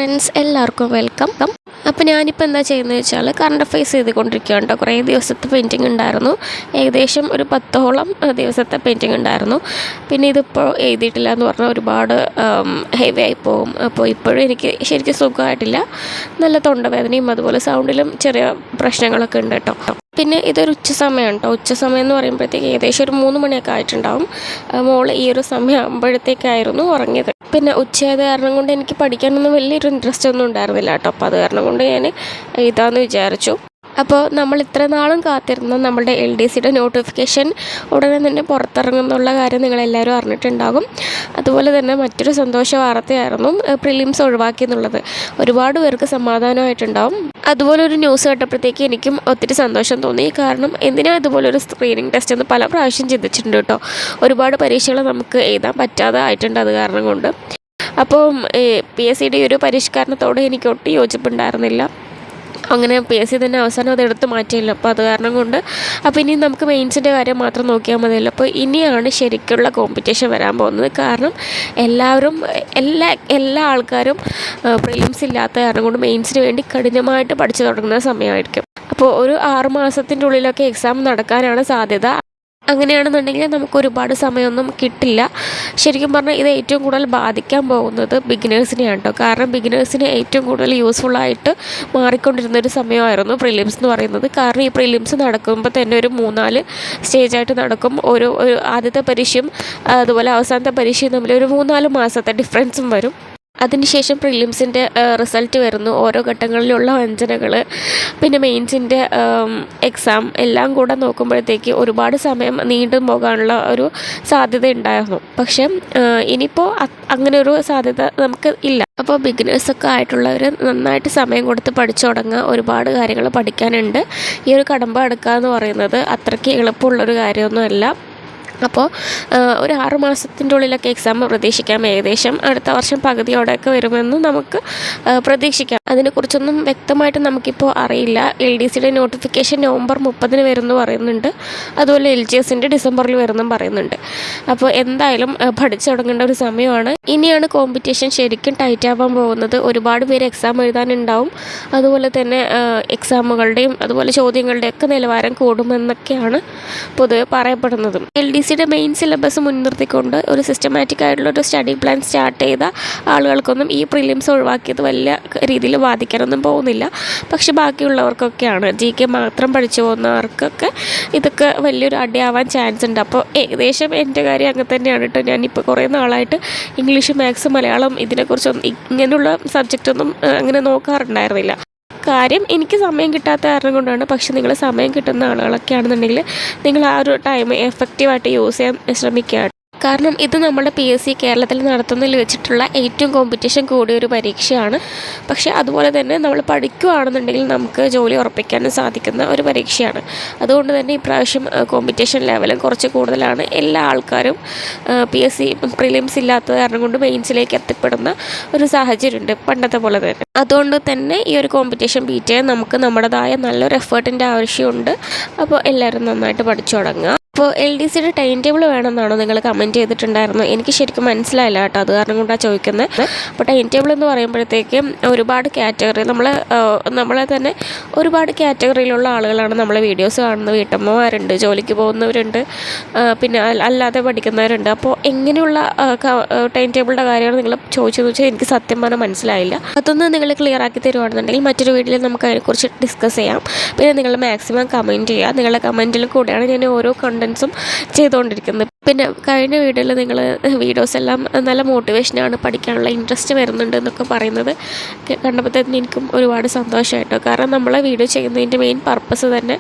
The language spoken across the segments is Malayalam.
ഫ്രണ്ട്സ്, എല്ലാവർക്കും വെൽക്കം. അപ്പോൾ ഞാനിപ്പോൾ എന്താ ചെയ്യുന്നത് വെച്ചാൽ കറണ്ട് അഫയേഴ്സ് ചെയ്തുകൊണ്ടിരിക്കുകയാണ് കേട്ടോ. കുറേ ദിവസത്തെ പെയിൻറ്റിങ് ഉണ്ടായിരുന്നു, ഏകദേശം ഒരു 10ഓളം ദിവസത്തെ പെയിൻറ്റിങ് ഉണ്ടായിരുന്നു. പിന്നെ ഇതിപ്പോൾ എഴുതിയിട്ടില്ല എന്ന് പറഞ്ഞാൽ ഒരുപാട് ഹെവി ആയി പോകും. അപ്പോൾ ഇപ്പോഴും എനിക്ക് ശരിക്കും സുഖമായിട്ടില്ല, നല്ല തൊണ്ടവേദനയും അതുപോലെ സൗണ്ടിലും ചെറിയ പ്രശ്നങ്ങളൊക്കെ ഉണ്ട് കേട്ടോ. പിന്നെ ഇതൊരു ഉച്ച സമയമാണ് കേട്ടോ. ഉച്ച സമയം എന്ന് പറയുമ്പോഴത്തേക്ക് ഏകദേശം ഒരു 3 മണിയൊക്കെ ആയിട്ടുണ്ടാവും. മോള് ഈ ഒരു സമയം ആകുമ്പോഴത്തേക്കായിരുന്നു ഉറങ്ങിയത്. പിന്നെ ഉച്ചയായത് കാരണം കൊണ്ട് എനിക്ക് പഠിക്കാനൊന്നും വലിയൊരു ഇൻട്രസ്റ്റ് ഒന്നും ഉണ്ടായിരുന്നില്ല കേട്ടോ. അപ്പോൾ അത് കാരണം കൊണ്ട് ഞാൻ എഴുതാമെന്ന് വിചാരിച്ചു. അപ്പോൾ നമ്മൾ ഇത്ര നാളും കാത്തിരുന്ന നമ്മളുടെ LDCയുടെ നോട്ടിഫിക്കേഷൻ ഉടനെ തന്നെ പുറത്തിറങ്ങുന്നുള്ള കാര്യം നിങ്ങളെല്ലാവരും അറിഞ്ഞിട്ടുണ്ടാകും. അതുപോലെ തന്നെ മറ്റൊരു സന്തോഷ വാർത്തയായിരുന്നു പ്രിലിംസ് ഒഴിവാക്കി എന്നുള്ളത്. ഒരുപാട് പേർക്ക് സമാധാനമായിട്ടുണ്ടാവും. അതുപോലെ ഒരു ന്യൂസ് കേട്ടപ്പോഴത്തേക്ക് എനിക്കും ഒത്തിരി സന്തോഷം തോന്നി. കാരണം എന്തിനാ ഇതുപോലൊരു സ്ക്രീനിങ് ടെസ്റ്റ് എന്ന് പല പ്രാവശ്യം ചിന്തിച്ചിട്ടുണ്ട് കേട്ടോ. ഒരുപാട് പരീക്ഷകൾ നമുക്ക് എഴുതാൻ പറ്റാതെ ആയിട്ടുണ്ട് അത് കാരണം കൊണ്ട്. അപ്പോൾ PSCയുടെ ഒരു പരിഷ്കരണത്തോട് എനിക്ക് ഒട്ടും യോജിപ്പുണ്ടായിരുന്നില്ല. അങ്ങനെ PSC തന്നെ അവസാനം അത് എടുത്ത് മാറ്റിയില്ല. അപ്പോൾ അത് കാരണം കൊണ്ട് അപ്പോൾ ഇനി നമുക്ക് മെയിൻസിൻ്റെ കാര്യം മാത്രം നോക്കിയാൽ മതിയല്ലോ. അപ്പോൾ ഇനിയാണ് ശരിക്കുള്ള കോമ്പറ്റീഷൻ വരാൻ പോകുന്നത്. കാരണം എല്ലാ ആൾക്കാരും പ്രിലിംസ് ഇല്ലാത്ത കാരണം കൊണ്ട് മെയിൻസിന് വേണ്ടി കഠിനമായിട്ട് പഠിച്ചു തുടങ്ങുന്ന സമയമായിരിക്കും. അപ്പോൾ ഒരു 6 മാസത്തിൻ്റെ ഉള്ളിലൊക്കെ എക്സാം നടക്കാനാണ് സാധ്യത. അങ്ങനെയാണെന്നുണ്ടെങ്കിൽ നമുക്ക് ഒരുപാട് സമയമൊന്നും കിട്ടില്ല. ശരിക്കും പറഞ്ഞാൽ ഇത് ഏറ്റവും കൂടുതൽ ബാധിക്കാൻ പോകുന്നത് ബിഗിനേഴ്സിനെയാണ് കേട്ടോ. കാരണം ബിഗിനേഴ്സിന് ഏറ്റവും കൂടുതൽ യൂസ്ഫുള്ളായിട്ട് മാറിക്കൊണ്ടിരുന്നൊരു സമയമായിരുന്നു പ്രിലിംസ് എന്ന് പറയുന്നത്. കാരണം ഈ പ്രിലിംസ് നടക്കുമ്പോൾ തന്നെ ഒരു 3-4 സ്റ്റേജായിട്ട് നടക്കും. ഒരു ആദ്യത്തെ പരീക്ഷയും അതുപോലെ അവസാനത്തെ പരീക്ഷയും തമ്മിൽ ഒരു 3-4 മാസത്തെ ഡിഫറൻസും വരും. അതിനുശേഷം പ്രിലിംസിൻ്റെ റിസൾട്ട് വരുന്നു, ഓരോ ഘട്ടങ്ങളിലുള്ള വഞ്ചനകൾ, പിന്നെ മെയിൻസിൻ്റെ എക്സാം എല്ലാം കൂടെ നോക്കുമ്പോഴത്തേക്ക് ഒരുപാട് സമയം നീണ്ടു പോകാനുള്ള ഒരു സാധ്യത ഉണ്ടായിരുന്നു. പക്ഷേ ഇനിയിപ്പോൾ അങ്ങനെ ഒരു സാധ്യത നമുക്ക് ഇല്ല. അപ്പോൾ ബിഗിനേഴ്സൊക്കെ ആയിട്ടുള്ളവർ നന്നായിട്ട് സമയം കൊടുത്ത് പഠിച്ചു തുടങ്ങുക. ഒരുപാട് കാര്യങ്ങൾ പഠിക്കാനുണ്ട്. ഈ ഒരു കടമ്പ എടുക്കുക എന്ന് പറയുന്നത് അത്രയ്ക്ക് എളുപ്പമുള്ളൊരു കാര്യമൊന്നുമല്ല. അപ്പോൾ ഒരു 6 മാസത്തിൻ്റെ ഉള്ളിലൊക്കെ എക്സാം പ്രതീക്ഷിക്കാം. ഏകദേശം അടുത്ത വർഷം പകുതിയോടെയൊക്കെ വരുമെന്ന് നമുക്ക് പ്രതീക്ഷിക്കാം. അതിനെക്കുറിച്ചൊന്നും വ്യക്തമായിട്ട് നമുക്കിപ്പോൾ അറിയില്ല. LDCയുടെ നോട്ടിഫിക്കേഷൻ നവംബർ 30 വരുമെന്ന് പറയുന്നുണ്ട്. അതുപോലെ LGSൻ്റെ ഡിസംബറിൽ വരുമെന്നും പറയുന്നുണ്ട്. അപ്പോൾ എന്തായാലും പഠിച്ചു തുടങ്ങേണ്ട ഒരു സമയമാണ്. ഇനിയാണ് കോമ്പറ്റീഷൻ ശരിക്കും ടൈറ്റ് ആവാൻ പോകുന്നത്. ഒരുപാട് പേര് എക്സാം എഴുതാനുണ്ടാവും. അതുപോലെ തന്നെ എക്സാമുകളുടെയും അതുപോലെ ചോദ്യങ്ങളുടെയൊക്കെ നിലവാരം കൂടുമെന്നൊക്കെയാണ് പൊതുവെ പറയപ്പെടുന്നത്. LDCയുടെ മെയിൻ സിലബസ് മുൻനിർത്തിക്കൊണ്ട് ഒരു സിസ്റ്റമാറ്റിക് ആയിട്ടുള്ളൊരു സ്റ്റഡി പ്ലാൻ സ്റ്റാർട്ട് ചെയ്ത ആളുകൾക്കൊന്നും ഈ പ്രിലിംസ് ഒഴിവാക്കിയത് വലിയ രീതിയിൽ ബാധിക്കാനൊന്നും പോകുന്നില്ല. പക്ഷെ ബാക്കിയുള്ളവർക്കൊക്കെയാണ്, GK മാത്രം പഠിച്ചു പോകുന്നവർക്കൊക്കെ ഇതൊക്കെ വലിയൊരു അടിയാവാൻ ചാൻസ് ഉണ്ട്. അപ്പോൾ ഏകദേശം എൻ്റെ കാര്യം അങ്ങനെ തന്നെയാണ് കേട്ടോ. ഞാനിപ്പോൾ കുറേ നാളായിട്ട് ഇംഗ്ലീഷ്, മാത്സ്, മലയാളം ഇതിനെക്കുറിച്ചൊന്നും ഇങ്ങനെയുള്ള സബ്ജക്റ്റൊന്നും അങ്ങനെ നോക്കാറുണ്ടായിരുന്നില്ല. കാര്യം എനിക്ക് സമയം കിട്ടാത്ത കാരണം കൊണ്ടാണ്. പക്ഷെ നിങ്ങൾ സമയം കിട്ടുന്ന ആളുകളൊക്കെ ആണെന്നുണ്ടെങ്കിൽ നിങ്ങൾ ആ ഒരു ടൈം എഫക്റ്റീവായിട്ട് യൂസ് ചെയ്യാൻ ശ്രമിക്കുക. കാരണം ഇത് നമ്മുടെ PSC കേരളത്തിൽ നടത്തുന്നതിൽ വെച്ചിട്ടുള്ള ഏറ്റവും കോമ്പറ്റീഷൻ കൂടിയ ഒരു പരീക്ഷയാണ്. പക്ഷേ അതുപോലെ തന്നെ നമ്മൾ പഠിക്കുകയാണെന്നുണ്ടെങ്കിൽ നമുക്ക് ജോലി ഉറപ്പിക്കാനും സാധിക്കുന്ന ഒരു പരീക്ഷയാണ്. അതുകൊണ്ട് തന്നെ ഇപ്രാവശ്യം കോമ്പറ്റീഷൻ ലെവലും കുറച്ച് കൂടുതലാണ്. എല്ലാ ആൾക്കാരും PSC പ്രിലിംസ് ഇല്ലാത്ത കാരണം കൊണ്ട് മെയിൻസിലേക്ക് എത്തിപ്പെടുന്ന ഒരു സാഹചര്യമുണ്ട് പണ്ടത്തെ പോലെ തന്നെ. അതുകൊണ്ട് തന്നെ ഈ ഒരു കോമ്പറ്റീഷൻ ബീറ്റ് ചെയ്യാൻ നമുക്ക് നമ്മുടേതായ നല്ലൊരു എഫേർട്ടിൻ്റെ ആവശ്യമുണ്ട്. അപ്പോൾ എല്ലാവരും നന്നായിട്ട് പഠിച്ചു തുടങ്ങുക. അപ്പോൾ LDCയുടെ ടൈം ടേബിൾ വേണമെന്നാണോ നിങ്ങൾ കമൻറ്റ് ചെയ്തിട്ടുണ്ടായിരുന്നു? എനിക്ക് ശരിക്കും മനസ്സിലായില്ല കേട്ടോ, അത് കാരണം കൊണ്ടാണ് ചോദിക്കുന്നത്. അപ്പോൾ ടൈം ടേബിൾ എന്ന് പറയുമ്പോഴത്തേക്കും ഒരുപാട് കാറ്റഗറി നമ്മളെ തന്നെ ഒരുപാട് കാറ്റഗറിയിലുള്ള ആളുകളാണ് നമ്മളെ വീഡിയോസ് കാണുന്നത്. വീട്ടമ്മമാരുണ്ട്, ജോലിക്ക് പോകുന്നവരുണ്ട്, പിന്നെ അല്ലാതെ പഠിക്കുന്നവരുണ്ട്. അപ്പോൾ എങ്ങനെയുള്ള ടൈം ടേബിളിൻ്റെ കാര്യമാണ് നിങ്ങൾ ചോദിച്ചതെന്ന് വെച്ചാൽ എനിക്ക് സത്യം പറഞ്ഞാൽ മനസ്സിലായില്ല. അതൊന്ന് നിങ്ങൾ ക്ലിയർ ആക്കി തരുവാണെന്നുണ്ടെങ്കിൽ മറ്റൊരു വീഡിയോയിൽ നമുക്ക് അതിനെക്കുറിച്ച് ഡിസ്കസ് ചെയ്യാം. പിന്നെ നിങ്ങൾ മാക്സിമം കമൻറ്റ് ചെയ്യുക. നിങ്ങളുടെ കമൻറ്റിൽ കൂടെയാണ് ഞാൻ ഓരോ കണ്ടൻസും ചെയ്തുകൊണ്ടിരിക്കുന്നത്. പിന്നെ കഴിഞ്ഞ വീഡിയോയിൽ നിങ്ങൾ വീഡിയോസ് എല്ലാം നല്ല മോട്ടിവേഷനാണ്, പഠിക്കാനുള്ള ഇൻട്രസ്റ്റ് വരുന്നുണ്ട് എന്നൊക്കെ പറയുന്നത് കണ്ടപ്പോഴത്തേക്കും എനിക്കും ഒരുപാട് സന്തോഷമായിട്ടോ. കാരണം നമ്മളെ വീഡിയോ ചെയ്യുന്നതിൻ്റെ മെയിൻ പർപ്പസ് തന്നെ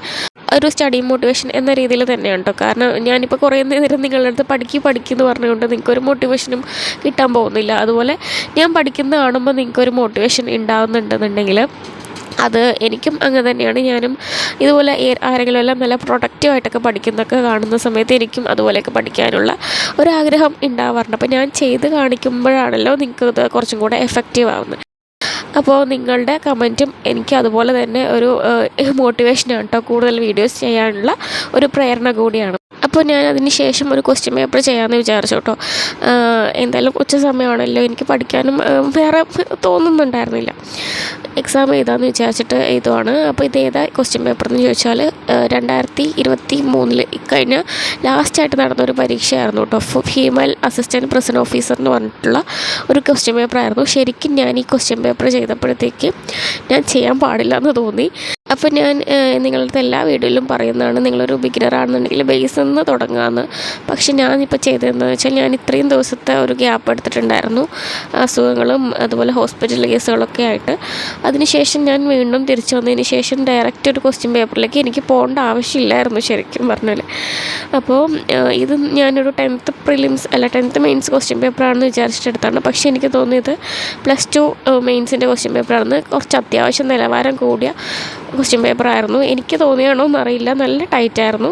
ഒരു സ്റ്റഡി മോട്ടിവേഷൻ എന്ന രീതിയിൽ തന്നെയാണ് കേട്ടോ. കാരണം ഞാനിപ്പോൾ കുറേ നേരം നിങ്ങളുടെ അടുത്ത് പഠിക്കുമെന്ന് പറഞ്ഞുകൊണ്ട് നിങ്ങൾക്കൊരു മോട്ടിവേഷനും കിട്ടാൻ പോകുന്നില്ല. അതുപോലെ ഞാൻ പഠിക്കുന്ന കാണുമ്പോൾ നിങ്ങൾക്കൊരു മോട്ടിവേഷൻ ഉണ്ടാകുന്നുണ്ടെന്നുണ്ടെങ്കിൽ അത് എനിക്കും അങ്ങനെ തന്നെയാണ്. ഞാനും ഇതുപോലെ ആരെങ്കിലും എല്ലാം നല്ല പ്രൊഡക്റ്റീവായിട്ടൊക്കെ പഠിക്കുന്നതൊക്കെ കാണുന്ന സമയത്ത് എനിക്കും അതുപോലെയൊക്കെ പഠിക്കാനുള്ള ഒരാഗ്രഹം ഉണ്ടാവാറുണ്ട്. അപ്പോൾ ഞാൻ ചെയ്ത് കാണിക്കുമ്പോഴാണല്ലോ നിങ്ങൾക്ക് ഇത് കുറച്ചും കൂടെ എഫക്റ്റീവ് ആവുന്നത്. അപ്പോൾ നിങ്ങളുടെ കമൻറ്റും എനിക്ക് അതുപോലെ തന്നെ ഒരു മോട്ടിവേഷനാണ് കേട്ടോ, കൂടുതൽ വീഡിയോസ് ചെയ്യാനുള്ള ഒരു പ്രേരണ കൂടിയാണ്. അപ്പോൾ ഞാൻ അതിന് ശേഷം ഒരു ക്വസ്റ്റ്യൻ പേപ്പർ ചെയ്യാമെന്ന് വിചാരിച്ചു കേട്ടോ. എന്തായാലും ഉച്ച സമയമാണല്ലോ, എനിക്ക് പഠിക്കാനും വേറെ തോന്നുന്നുണ്ടായിരുന്നില്ല. എക്സാം എഴുതാമെന്ന് വിചാരിച്ചിട്ട് എഴുതുവാണ്. അപ്പോൾ ഇത് ഏതാ ക്വസ്റ്റ്യൻ പേപ്പർ എന്ന് ചോദിച്ചാൽ 2023 കഴിഞ്ഞ ലാസ്റ്റായിട്ട് നടന്നൊരു പരീക്ഷയായിരുന്നു കേട്ടോ. ഫീമെയിൽ അസിസ്റ്റൻറ്റ് പ്രസൻറ്റ് ഓഫീസർ എന്ന് പറഞ്ഞിട്ടുള്ള ഒരു ക്വസ്റ്റ്യൻ പേപ്പറായിരുന്നു. ശരിക്കും ഞാൻ ഈ ക്വസ്റ്റ്യൻ പേപ്പർ ചെയ്തപ്പോഴത്തേക്ക് ഞാൻ ചെയ്യാൻ പാടില്ല എന്ന് തോന്നി. അപ്പോൾ ഞാൻ നിങ്ങളുടെ എല്ലാ വീഡിയോയിലും പറയുന്നതാണ്, നിങ്ങളൊരു ബിഗിനർ ആണെന്നുണ്ടെങ്കിൽ ബേസിൽ നിന്ന് തുടങ്ങാമെന്ന്. പക്ഷെ ഞാനിപ്പോൾ ചെയ്തതെന്ന് വെച്ചാൽ ഞാൻ ഇത്രയും ദിവസത്തെ ഒരു ഗ്യാപ്പ് എടുത്തിട്ടുണ്ടായിരുന്നു, അസുഖങ്ങളും അതുപോലെ ഹോസ്പിറ്റൽ കേസുകളൊക്കെ ആയിട്ട്. അതിനുശേഷം ഞാൻ വീണ്ടും തിരിച്ചു വന്നതിന് ശേഷം ഡയറക്റ്റ് ഒരു ക്വസ്റ്റ്യൻ പേപ്പറിലേക്ക് എനിക്ക് പോകേണ്ട ആവശ്യമില്ലായിരുന്നു ശരിക്കും പറഞ്ഞാൽ. അപ്പോൾ ഇത് ഞാനൊരു 10th മെയിൻസ് ക്വസ്റ്റ്യൻ പേപ്പറാണെന്ന് വിചാരിച്ചിട്ടെടുത്താണ്. പക്ഷേ എനിക്ക് തോന്നിയത് +2 മെയിൻസിൻ്റെ ക്വസ്റ്റ്യൻ പേപ്പറാണെന്ന്. കുറച്ച് അത്യാവശ്യം നിലവാരം കൂടിയ ക്വസ്റ്റ്യൻ പേപ്പറായിരുന്നു. എനിക്ക് തോന്നിയാണോ എന്നറിയില്ല, നല്ല ടൈറ്റായിരുന്നു.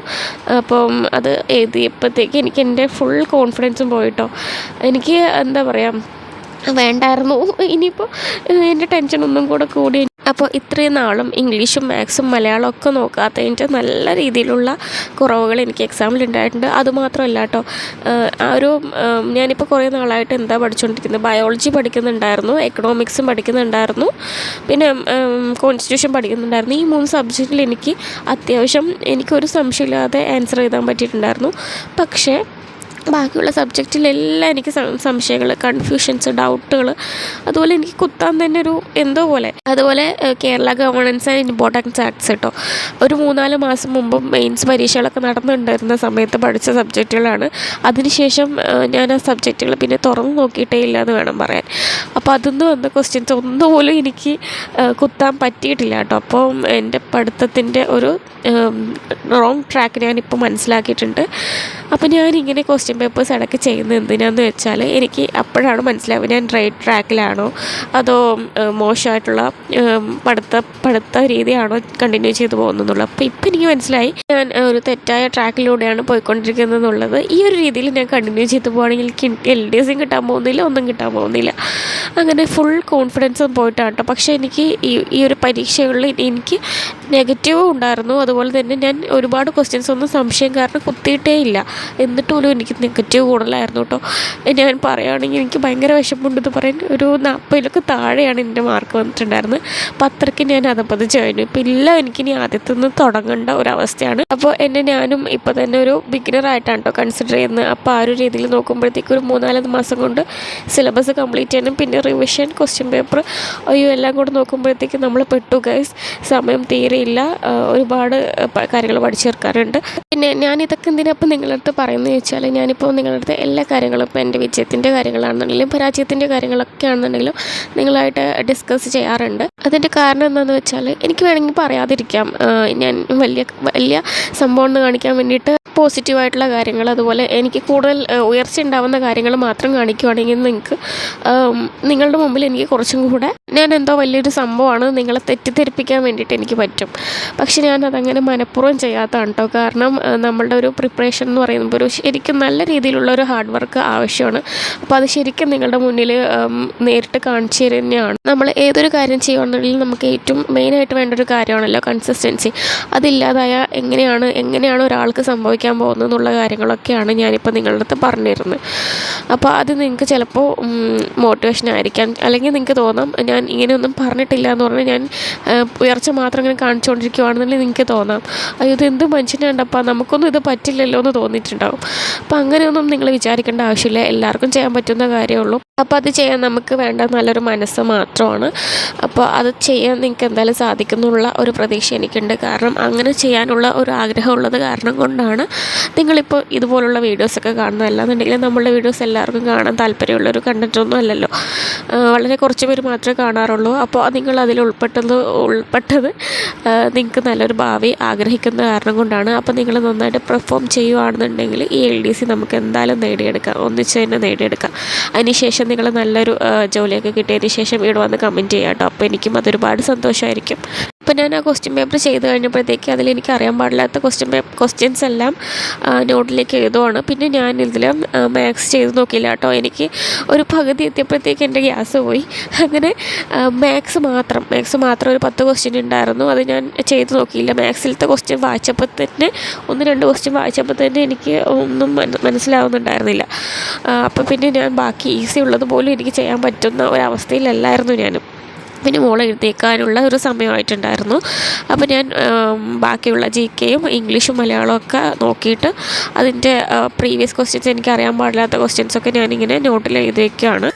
അപ്പം അത് എഴുതിയപ്പോഴത്തേക്ക് എനിക്ക് എൻ്റെ ഫുൾ കോൺഫിഡൻസും പോയിട്ടോ. എനിക്ക് എന്താ പറയുക, വേണ്ടായിരുന്നു. ഇനിയിപ്പോൾ എൻ്റെ ടെൻഷനൊന്നും കൂടെ കൂടി. അപ്പോൾ ഇത്രയും നാളും ഇംഗ്ലീഷും മാത്സും മലയാളം ഒക്കെ നോക്കാത്തതിൻ്റെ നല്ല രീതിയിലുള്ള കുറവുകൾ എനിക്ക് എക്സാമിൽ ഉണ്ടായിട്ടുണ്ട്. അതുമാത്രമല്ല കേട്ടോ, ഞാനിപ്പോൾ കുറേ നാളായിട്ട് എന്താ പഠിച്ചുകൊണ്ടിരിക്കുന്നത്, ബയോളജി പഠിക്കുന്നുണ്ടായിരുന്നു, എക്കണോമിക്സും പഠിക്കുന്നുണ്ടായിരുന്നു, പിന്നെ കോൺസ്റ്റിറ്റ്യൂഷൻ പഠിക്കുന്നുണ്ടായിരുന്നു. ഈ 3 സബ്ജക്റ്റിൽ എനിക്ക് അത്യാവശ്യം എനിക്കൊരു സംശയമില്ലാതെ ആൻസർ എഴുതാൻ പറ്റിയിട്ടുണ്ടായിരുന്നു. പക്ഷേ ബാക്കിയുള്ള സബ്ജക്റ്റിലെല്ലാം എനിക്ക് സംശയങ്ങൾ, കൺഫ്യൂഷൻസ്, ഡൗട്ടുകൾ, അതുപോലെ എനിക്ക് കുത്താൻ തന്നെ ഒരു എന്തോ പോലെ. അതുപോലെ Kerala governance and importance acts കേട്ടോ, ഒരു 3-4 മാസം മുമ്പ് മെയിൻസ് പരീക്ഷകളൊക്കെ നടന്നുകൊണ്ടിരുന്ന സമയത്ത് പഠിച്ച സബ്ജക്റ്റുകളാണ്. അതിനുശേഷം ഞാൻ ആ സബ്ജക്റ്റുകൾ പിന്നെ തുറന്നു നോക്കിയിട്ടേ ഇല്ല എന്ന് വേണം പറയാൻ. അപ്പോൾ അതിന്ന് വന്ന ക്വസ്റ്റ്യൻസ് ഒന്നുപോലും എനിക്ക് കുത്താൻ പറ്റിയിട്ടില്ല കേട്ടോ. അപ്പോൾ എൻ്റെ പഠിത്തത്തിൻ്റെ ഒരു റോങ് ട്രാക്ക് ഞാനിപ്പോൾ മനസ്സിലാക്കിയിട്ടുണ്ട്. അപ്പോൾ ഞാനിങ്ങനെ ക്വസ്റ്റ്യൻ പേപ്പേഴ്സ് ഇടയ്ക്ക് ചെയ്യുന്നത് എന്തിനാന്ന് വെച്ചാൽ എനിക്ക് അപ്പോഴാണ് മനസ്സിലാവുക ഞാൻ റൈറ്റ് ട്രാക്കിലാണോ അതോ മോശമായിട്ടുള്ള പഠിത്ത രീതിയാണോ കണ്ടിന്യൂ ചെയ്ത് പോകുന്നതെന്നുള്ളത്. അപ്പോൾ ഇപ്പം എനിക്ക് മനസ്സിലായി ഞാൻ ഒരു തെറ്റായ ട്രാക്കിലൂടെയാണ് പോയിക്കൊണ്ടിരിക്കുന്നത് എന്നുള്ളത്. ഈ ഒരു രീതിയിൽ ഞാൻ കണ്ടിന്യൂ ചെയ്ത് പോകുകയാണെങ്കിൽ എനിക്ക് LDSയും കിട്ടാൻ പോകുന്നില്ല, ഒന്നും കിട്ടാൻ പോകുന്നില്ല. അങ്ങനെ ഫുൾ കോൺഫിഡൻസും പോയിട്ടാണ് കേട്ടോ. പക്ഷേ എനിക്ക് ഈ ഒരു പരീക്ഷകളിൽ എനിക്ക് നെഗറ്റീവും ഉണ്ടായിരുന്നു. അതുപോലെ തന്നെ ഞാൻ ഒരുപാട് ക്വസ്റ്റ്യൻസ് ഒന്നും സംശയം കാരണം കുത്തിയിട്ടേ ഇല്ല, എന്നിട്ട് പോലും എനിക്ക് നെഗറ്റീവ് കൂടുതലായിരുന്നു കേട്ടോ. ഞാൻ പറയുകയാണെങ്കിൽ എനിക്ക് ഭയങ്കര വിഷമമുണ്ടെന്ന് പറയാൻ. ഒരു 40 താഴെയാണ് എൻ്റെ മാർക്ക് വന്നിട്ടുണ്ടായിരുന്നത്. 10 ഞാൻ അതപ്പതിച്ച് കഴിഞ്ഞു. ഇപ്പം ഇല്ല, എനിക്കിനി ആദ്യത്തു നിന്ന് തുടങ്ങേണ്ട ഒരവസ്ഥയാണ്. അപ്പോൾ ഞാനും ഇപ്പോൾ തന്നെ ഒരു ബിഗിനറായിട്ടാണ് കേട്ടോ കൺസിഡർ ചെയ്യുന്നത്. അപ്പോൾ ആ ഒരു രീതിയിൽ നോക്കുമ്പോഴത്തേക്ക് ഒരു 3-4 മാസം കൊണ്ട് സിലബസ് കംപ്ലീറ്റ് ചെയ്യണം, പിന്നെ റിവിഷൻ, ക്വസ്റ്റ്യൻ പേപ്പർ, എല്ലാം കൂടെ നോക്കുമ്പോഴത്തേക്ക് നമ്മൾ പെട്ടു ഗൈസ്. സമയം തീരെയില്ല, ഒരുപാട് കാര്യങ്ങൾ പഠിച്ചു ചേർക്കാറുണ്ട്. പിന്നെ ഞാനിതൊക്കെ എന്തിനപ്പോൾ നിങ്ങളുടെ അടുത്ത് പറയുന്നത് ചോദിച്ചാൽ, ഞാനിപ്പോൾ നിങ്ങളുടെ അടുത്ത് എല്ലാ കാര്യങ്ങളും, ഇപ്പോൾ എൻ്റെ വിജയത്തിൻ്റെ കാര്യങ്ങളാണെന്നുണ്ടെങ്കിലും പരാജയത്തിൻ്റെ കാര്യങ്ങളൊക്കെ ആണെന്നുണ്ടെങ്കിലും നിങ്ങളായിട്ട് ഡിസ്കസ് ചെയ്യാറുണ്ട്. അതിൻ്റെ കാരണം എന്താണെന്ന് വെച്ചാൽ എനിക്ക് വേണമെങ്കിൽ പറയാതിരിക്കാം. ഞാൻ വലിയ സംഭവം എന്ന് കാണിക്കാൻ വേണ്ടിയിട്ട് പോസിറ്റീവായിട്ടുള്ള കാര്യങ്ങൾ, അതുപോലെ എനിക്ക് കൂടുതൽ ഉയർച്ച ഉണ്ടാവുന്ന കാര്യങ്ങൾ മാത്രം കാണിക്കുവാണെങ്കിൽ നിങ്ങൾക്ക് നിങ്ങളുടെ മുമ്പിൽ എനിക്ക് കുറച്ചും കൂടെ ഞാൻ എന്തോ വലിയൊരു സംഭവമാണ് നിങ്ങളെ തെറ്റിദ്ധരിപ്പിക്കാൻ വേണ്ടിയിട്ട് എനിക്ക് പറ്റും. പക്ഷെ ഞാനതങ്ങനെ മനഃപൂർവ്വം ചെയ്യാത്തതാണ് കേട്ടോ. കാരണം നമ്മളുടെ ഒരു പ്രിപ്പറേഷൻ എന്ന് പറയുമ്പോൾ ഒരു ശരിക്കും നല്ല രീതിയിലുള്ള ഒരു ഹാർഡ് വർക്ക് ആവശ്യമാണ്. അപ്പോൾ അത് ശരിക്കും നിങ്ങളുടെ മുന്നിൽ നേരിട്ട് കാണിച്ചു തന്നെയാണ്. നമ്മൾ ഏതൊരു കാര്യം ചെയ്യുകയാണെന്നുണ്ടെങ്കിൽ നമുക്ക് ഏറ്റവും മെയിനായിട്ട് വേണ്ട ഒരു കാര്യമാണല്ലോ കൺസിസ്റ്റൻസി. അതില്ലാതായ എങ്ങനെയാണ് ഒരാൾക്ക് സംഭവിക്കാൻ പോകുന്നത് എന്നുള്ള കാര്യങ്ങളൊക്കെയാണ് ഞാനിപ്പോൾ നിങ്ങളുടെ അടുത്ത് പറഞ്ഞിരുന്നത്. അപ്പോൾ അത് നിങ്ങൾക്ക് ചിലപ്പോൾ മോട്ടിവേഷൻ ആയിരിക്കാം, അല്ലെങ്കിൽ നിങ്ങൾക്ക് തോന്നാം ഞാൻ ഇങ്ങനെയൊന്നും പറഞ്ഞിട്ടില്ല എന്ന് പറഞ്ഞാൽ ഞാൻ ഉയർച്ച മാത്രം ഇങ്ങനെ കാണിച്ചുകൊണ്ടിരിക്കുകയാണെന്നുണ്ടെങ്കിൽ നിങ്ങൾക്ക് തോന്നാം അയ്യോ ഇത് എന്ത് മനുഷ്യനുണ്ടപ്പോൾ നമുക്കൊന്നും ഇത് പറ്റില്ലല്ലോ എന്ന് തോന്നിയിട്ടുണ്ടാകും. അപ്പോൾ അങ്ങനെയൊന്നും നിങ്ങൾ വിചാരിക്കേണ്ട ആവശ്യമില്ല, എല്ലാവർക്കും ചെയ്യാൻ പറ്റുന്ന കാര്യമുള്ളൂ. അപ്പോൾ അത് ചെയ്യാൻ നമുക്ക് വേണ്ട നല്ലൊരു മനസ്സ് മാത്രമാണ്. അപ്പോൾ അത് ചെയ്യാൻ നിങ്ങൾക്ക് എന്തായാലും സാധിക്കുന്നുള്ള ഒരു പ്രതീക്ഷ എനിക്കുണ്ട്. കാരണം അങ്ങനെ ചെയ്യാനുള്ള ഒരു ആഗ്രഹമുള്ളത് കാരണം കൊണ്ടാണ് നിങ്ങളിപ്പോൾ ഇതുപോലുള്ള വീഡിയോസൊക്കെ കാണുന്നത്. അല്ലാന്നുണ്ടെങ്കിൽ നമ്മളുടെ വീഡിയോസ് എല്ലാവർക്കും കാണാൻ താല്പര്യമുള്ളൊരു കണ്ടൻറ്റൊന്നും അല്ലല്ലോ, വളരെ കുറച്ച് പേര് മാത്രമേ കാണാറുള്ളൂ. അപ്പോൾ നിങ്ങൾ അതിൽ ഉൾപ്പെട്ടത് നിങ്ങൾക്ക് നല്ലൊരു ഭാവി ആഗ്രഹിക്കുന്ന കാരണം കൊണ്ടാണ്. അപ്പോൾ നിങ്ങൾ നന്നായിട്ട് പെർഫോം ചെയ്യുകയാണെന്നുണ്ടെങ്കിൽ ഈ LDC നമുക്ക് എന്തായാലും നേടിയെടുക്കാം, ഒന്നിച്ച് തന്നെ നേടിയെടുക്കാം. അതിനുശേഷം നിങ്ങൾ നല്ലൊരു ജോലിയൊക്കെ കിട്ടിയതിന് ശേഷം ഇവിടെ വന്ന് കമൻറ്റ് ചെയ്യാം കേട്ടോ. അപ്പോൾ എനിക്കും അതൊരുപാട് സന്തോഷമായിരിക്കും. അപ്പോൾ ഞാൻ ആ ക്വസ്റ്റ്യൻ പേപ്പർ ചെയ്ത് കഴിഞ്ഞപ്പോഴത്തേക്ക് അതിലെനിക്ക് അറിയാൻ പാടില്ലാത്ത ക്വസ്റ്റ്യൻസ് എല്ലാം നോട്ടിലേക്ക് എഴുതുവാണ്. പിന്നെ ഞാൻ ഇതിൽ മാത്സ് ചെയ്ത് നോക്കിയില്ല കേട്ടോ. എനിക്ക് ഒരു പകുതി എത്തിയപ്പോഴത്തേക്ക് എൻ്റെ ഗ്യാസ് പോയി. അങ്ങനെ മാത്സ് മാത്രം ഒരു 10 ക്വസ്റ്റ്യൻ ഉണ്ടായിരുന്നു. അത് ഞാൻ ചെയ്ത് നോക്കിയില്ല. മാത്സിലത്തെ ക്വസ്റ്റ്യൻ വായിച്ചപ്പോൾ തന്നെ 1-2 ക്വസ്റ്റ്യൻ വായിച്ചപ്പോൾ തന്നെ എനിക്ക് ഒന്നും മനസ്സിലാവുന്നുണ്ടായിരുന്നില്ല. അപ്പോൾ പിന്നെ ഞാൻ ബാക്കി ഈസി ഉള്ളത് പോലും എനിക്ക് ചെയ്യാൻ പറ്റുന്ന ഒരവസ്ഥയിലല്ലായിരുന്നു ഞാനും. പിന്നെ മോളെ എഴുതിയേക്കാനുള്ള ഒരു സമയമായിട്ടുണ്ടായിരുന്നു. അപ്പോൾ ഞാൻ ബാക്കിയുള്ള GKയും ഇംഗ്ലീഷും മലയാളവും ഒക്കെ നോക്കിയിട്ട് അതിൻ്റെ പ്രീവിയസ് ക്വസ്റ്റ്യൻസ് എനിക്ക് അറിയാൻ പാടില്ലാത്ത ക്വസ്റ്റ്യൻസൊക്കെ ഞാനിങ്ങനെ നോട്ടിൽ എഴുതി വയ്ക്കുകയാണ്.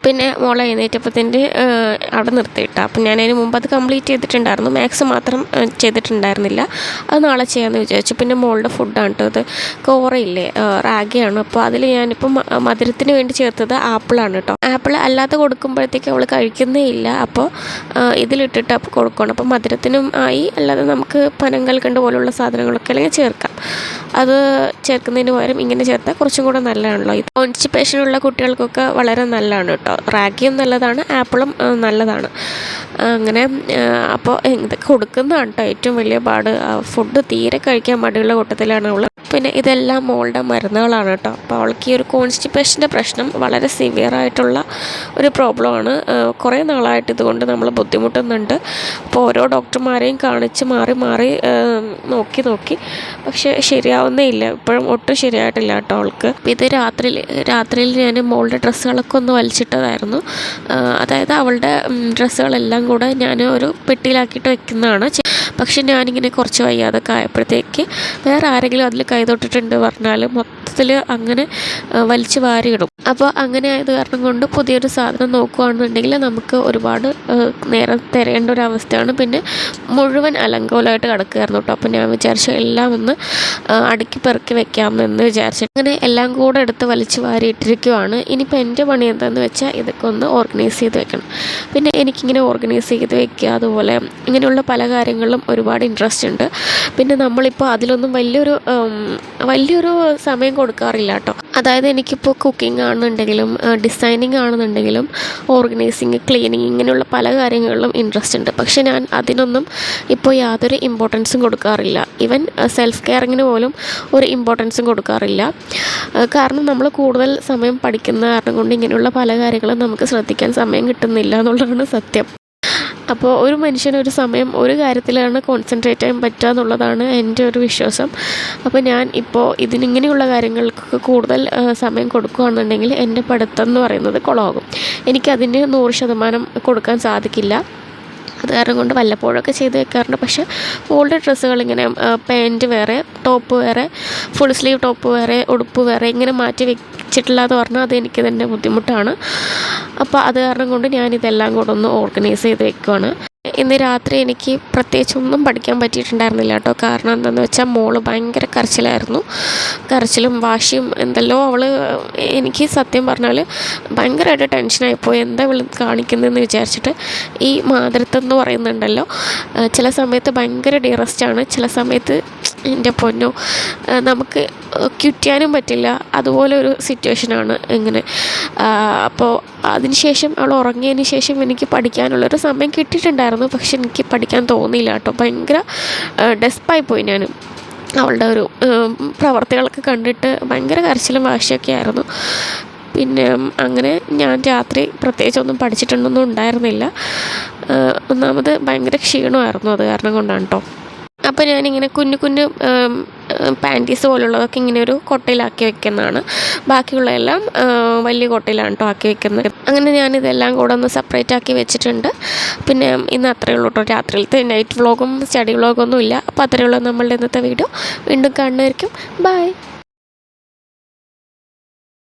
പിന്നെ മോളെ എഴുന്നേറ്റപ്പത്തിൻ്റെ അവിടെ നിർത്തിയിട്ടാണ്. അപ്പം ഞാനതിന് മുമ്പ് അത് കംപ്ലീറ്റ് ചെയ്തിട്ടുണ്ടായിരുന്നു. മാത്സ് മാത്രം ചെയ്തിട്ടുണ്ടായിരുന്നില്ല. അത് നാളെ ചെയ്യാമെന്ന് വിചാരിച്ചു. പിന്നെ മോളുടെ ഫുഡാണ് കേട്ടോ ഇത്. കോറയില്ലേ, റാഗിയാണ്. അപ്പോൾ അതിൽ ഞാനിപ്പം മധുരത്തിന് വേണ്ടി ചേർത്തത് ആപ്പിളാണ് കേട്ടോ. ആപ്പിൾ അല്ലാതെ കൊടുക്കുമ്പോഴത്തേക്ക് അവൾ കഴിക്കുന്നേ ഇല്ല. അപ്പോൾ ഇതിലിട്ടിട്ട് അപ്പോൾ കൊടുക്കണം. അപ്പോൾ മധുരത്തിനും ആയി, അല്ലാതെ നമുക്ക് പനങ്കൽക്കണ്ട് പോലുള്ള സാധനങ്ങളൊക്കെ അല്ലെങ്കിൽ ചേർക്കാം. അത് ചേർക്കുന്നതിന് പകരം ഇങ്ങനെ ചേർത്താൽ കുറച്ചും കൂടെ നല്ലതാണല്ലോ. ഇത് കോൺസ്റ്റിപ്പേഷനുള്ള കുട്ടികൾക്കൊക്കെ വളരെ നല്ലതാണ് കേട്ടോ. റാഗിയും നല്ലതാണ്, ആപ്പിളും നല്ലതാണ്. അങ്ങനെ അപ്പോൾ ഇതൊക്കെ കൊടുക്കുന്നതാണ് കേട്ടോ ഏറ്റവും വലിയ പാട്. ഫുഡ് തീരെ കഴിക്കാൻ മടിയുള്ള കൂട്ടത്തിലാണ് അവൾ. പിന്നെ ഇതെല്ലാം മോളുടെ മരുന്നുകളാണ് കേട്ടോ. അപ്പോൾ അവൾക്ക് ഈ ഒരു കോൺസ്റ്റിപ്പേഷൻ്റെ പ്രശ്നം വളരെ സിവിയറായിട്ടുള്ള ഒരു പ്രോബ്ലമാണ്. കുറേ നാളായിട്ട് ഇതുകൊണ്ട് നമ്മൾ ബുദ്ധിമുട്ടുന്നുണ്ട്. അപ്പോൾ ഓരോ ഡോക്ടർമാരെയും കാണിച്ച് മാറി നോക്കി പക്ഷേ ശരിയാവുന്നേ ഇല്ല. ഇപ്പോഴും ഒട്ടും ശരിയായിട്ടില്ല കേട്ടോ അവൾക്ക്. ഇത് രാത്രിയിൽ ഞാൻ മോളുടെ ഡ്രസ്സുകളൊക്കെ ഒന്ന് വലിച്ചിട്ടതായിരുന്നു. അതായത് അവളുടെ ഡ്രസ്സുകളെല്ലാം കൂടെ ഞാൻ ഒരു പെട്ടിയിലാക്കിയിട്ട് വെക്കുന്നതാണ്. പക്ഷെ ഞാനിങ്ങനെ കുറച്ച് വയ്യാതൊക്കെ ആയപ്പോഴത്തേക്ക് വേറെ ആരെങ്കിലും അതിൽ കൈതൊട്ടിട്ടുണ്ട് പറഞ്ഞാൽ മൊത്തത്തിൽ അങ്ങനെ വലിച്ചു വാരിയിടും. അപ്പോൾ അങ്ങനെ ആയത് കാരണം കൊണ്ട് പുതിയൊരു സാധനം നോക്കുകയാണെന്നുണ്ടെങ്കിൽ നമുക്ക് ഒരുപാട് നേരം തിരയേണ്ട ഒരു അവസ്ഥയാണ്. പിന്നെ മുഴുവൻ അലങ്കോലമായിട്ട് കിടക്കുകയായിരുന്നു കേട്ടോ. അപ്പോൾ ഞാൻ വിചാരിച്ചു എല്ലാം ഒന്ന് അടുക്കി പെറുക്കി വെക്കാമെന്ന് വിചാരിച്ചു. അങ്ങനെ എല്ലാം കൂടെ എടുത്ത് വലിച്ചു വാരി ഇട്ടിരിക്കുവാണ്. ഇനിയിപ്പോൾ എൻ്റെ പണി എന്താണെന്ന് വെച്ചാൽ ഇതൊക്കെ ഒന്ന് ഓർഗനൈസ് ചെയ്ത് വെക്കണം. പിന്നെ എനിക്കിങ്ങനെ ഓർഗനൈസ് ചെയ്ത് വെക്കുക, അതുപോലെ ഇങ്ങനെയുള്ള പല കാര്യങ്ങളിലും ഒരുപാട് ഇൻട്രസ്റ്റ് ഉണ്ട്. പിന്നെ നമ്മളിപ്പോൾ അതിലൊന്നും വലിയൊരു സമയം കൊടുക്കാറില്ല കേട്ടോ. അതായത് എനിക്കിപ്പോൾ കുക്കിംഗ് ആണെന്നുണ്ടെങ്കിലും ഡിസൈനിങ് ആണെന്നുണ്ടെങ്കിലും ഓർഗനൈസിങ്, ക്ലീനിങ്, ഇങ്ങനെയുള്ള പല കാര്യങ്ങളിലും ഇൻട്രസ്റ്റ് ഉണ്ട്. പക്ഷെ ഞാൻ അതിനൊന്നും ഇപ്പോൾ യാതൊരു ഇമ്പോർട്ടൻസും കൊടുക്കാറില്ല. ഈവൻ സെൽഫ് കെയറിങ്ങിന് പോലും ഒരു ഇമ്പോർട്ടൻസും കൊടുക്കാറില്ല. കാരണം നമ്മൾ കൂടുതൽ സമയം പഠിക്കുന്ന കാരണം കൊണ്ട് ഇങ്ങനെയുള്ള പല കാര്യങ്ങളും നമുക്ക് ശ്രദ്ധിക്കാൻ സമയം കിട്ടുന്നില്ല എന്നുള്ളതാണ് സത്യം. അപ്പോൾ ഒരു മനുഷ്യനൊരു സമയം ഒരു കാര്യത്തിലാണ് കോൺസെൻട്രേറ്റ് ചെയ്യാൻ പറ്റുക എന്നുള്ളതാണ് എൻ്റെ ഒരു വിശ്വാസം. അപ്പോൾ ഞാൻ ഇപ്പോൾ ഇതിനിങ്ങനെയുള്ള കാര്യങ്ങൾക്ക് കൂടുതൽ സമയം കൊടുക്കുകയാണെന്നുണ്ടെങ്കിൽ എൻ്റെ പഠിത്തം എന്ന് പറയുന്നത് കുളമാകും. എനിക്കതിന് 100% കൊടുക്കാൻ സാധിക്കില്ല. അത് കാരണം കൊണ്ട് വല്ലപ്പോഴൊക്കെ ചെയ്ത് വെക്കാറുണ്ട്. പക്ഷേ മോളുടെ ഡ്രസ്സുകളിങ്ങനെ പാൻറ്റ് വേറെ, ടോപ്പ് വേറെ, ഫുൾ സ്ലീവ് ടോപ്പ് വേറെ, ഉടുപ്പ് വേറെ, ഇങ്ങനെ മാറ്റി വെച്ചിട്ടില്ല എന്ന് പറഞ്ഞാൽ അതെനിക്ക് തന്നെ ബുദ്ധിമുട്ടാണ്. അപ്പോൾ അത് കാരണം കൊണ്ട് ഞാനിതെല്ലാം കൂടെ ഒന്ന് ഓർഗനൈസ് ചെയ്ത് വെക്കുകയാണ്. ഇന്ന് രാത്രി എനിക്ക് പ്രത്യേകിച്ചൊന്നും പഠിക്കാൻ പറ്റിയിട്ടുണ്ടായിരുന്നില്ല കേട്ടോ. കാരണം എന്താണെന്ന് വെച്ചാൽ മോള് ഭയങ്കര കരച്ചിലും വാശിയും എന്തെല്ലോ എനിക്ക് സത്യം പറഞ്ഞാൽ ഭയങ്കരമായിട്ട് ടെൻഷനായിപ്പോയി. എന്താ കാണിക്കുന്നതെന്ന് വിചാരിച്ചിട്ട്. ഈ മാതൃത്വം എന്ന് പറയുന്നുണ്ടല്ലോ, ചില സമയത്ത് ഭയങ്കര ഡിയറസ്റ്റാണ്, ചില സമയത്ത് എൻ്റെ പൊന്നോ നമുക്ക് ക്വിറ്റാനും പറ്റില്ല, അതുപോലെ ഒരു സിറ്റുവേഷനാണ് ഇങ്ങനെ. അപ്പോൾ അതിനുശേഷം അവൾ ഉറങ്ങിയതിന് ശേഷം എനിക്ക് പഠിക്കാനുള്ളൊരു സമയം കിട്ടിയിട്ടുണ്ടായിരുന്നു. പക്ഷെ എനിക്ക് പഠിക്കാൻ തോന്നിയില്ല കേട്ടോ. ഭയങ്കര ഡെസ്പായിപ്പോയി ഞാൻ. അവളുടെ ഒരു പ്രവർത്തികളൊക്കെ കണ്ടിട്ട് ഭയങ്കര കരച്ചിലും വാശിയൊക്കെ ആയിരുന്നു. പിന്നെ അങ്ങനെ ഞാൻ രാത്രി പ്രത്യേകിച്ചൊന്നും പഠിച്ചിട്ടൊന്നും ഉണ്ടായിരുന്നില്ല. ഒന്നാമത് ഭയങ്കര ക്ഷീണമായിരുന്നു, അത് കാരണം കൊണ്ടാണ് കേട്ടോ. അപ്പോൾ ഞാനിങ്ങനെ കുഞ്ഞു കുഞ്ഞു പാൻറ്റീസ് പോലുള്ളതൊക്കെ ഇങ്ങനെ ഒരു കൊട്ടയിലാക്കി വെക്കുന്നതാണ്. ബാക്കിയുള്ളതെല്ലാം വലിയ കൊട്ടയിലാണ് കേട്ടോ ആക്കി വെക്കുന്നത്. അങ്ങനെ ഞാനിതെല്ലാം കൂടെ ഒന്ന് സെപ്പറേറ്റ് ആക്കി വെച്ചിട്ടുണ്ട്. പിന്നെ ഇന്ന് അത്രയേ ഉള്ളൂ കേട്ടോ. രാത്രിയിലത്തെ നൈറ്റ് വ്ളോഗും സ്റ്റഡി വ്ളോഗൊന്നും ഇല്ല. അപ്പോൾ അത്രയേ ഉള്ളൂ നമ്മളുടെ ഇന്നത്തെ വീഡിയോ. വീണ്ടും കാണുന്നതായിരിക്കും. ബൈ.